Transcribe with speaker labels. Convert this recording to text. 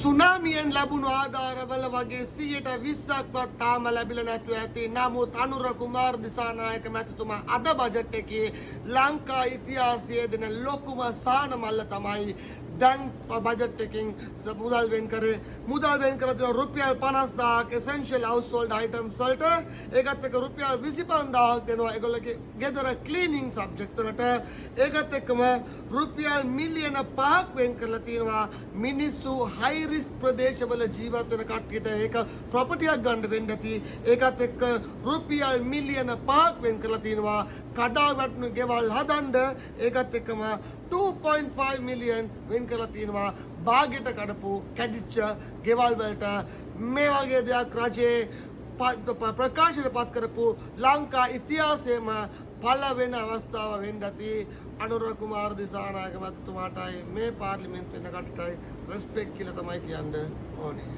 Speaker 1: සුනාමියෙන් ලැබුණු ආධාරවල වගේ 120%ක්වත් තාම ලැබිලා නැතුව ඇති. නමුත් අනුර කුමාර දිසානායක මැතිතුමා අද බජට් එකේ ලංකා ඉතිහාසයේ දෙන ලොකුම සාන මල්ල තමයි දැන් බජට් එකකින් මුදල් වෙන් කරේ. මුදල් වෙන් කරලා රුපියල් 50000ක් essential household items වලට, ඒකත් එක්ක රුපියල් 25000ක් දෙනවා ඒගොල්ලෝගේ ගෙදර cleaning subject වලට. ඒකත් එක්කම රුපියල් මිලියන 5ක් වෙන් කරලා තියෙනවා මිනිස්සු high risk ප්‍රදේශවල ජීවත් වෙන කට්ටියට ඒක property එකක් ගන්න වෙන්න ඇති. ඒකත් එක්ක රුපියල් මිලියන 5ක් වෙන් කරලා තියෙනවා කඩා වැටුණු ගෙවල් හදන්න. ඒකත් එක්කම 2.5 මිලියන් වෙන් කරලා තියෙනවා භාගයට කඩපු කැඩිච්ච ගෙවල් වලට. මේ වගේ දෙයක් රජයේ ප්‍රකාශයට පත් කරපු ලංකා ඉතිහාසයේම පළවෙනි අවස්ථාව වෙන්න ඇති. අනුර කුමාර දිසානායක මැතිතුමාටයි මේ පාර්ලිමේන්තුවේ ඉන්න කට්ටියටයි රෙස්පෙක්ට් කියලා තමයි කියන්න ඕනේ.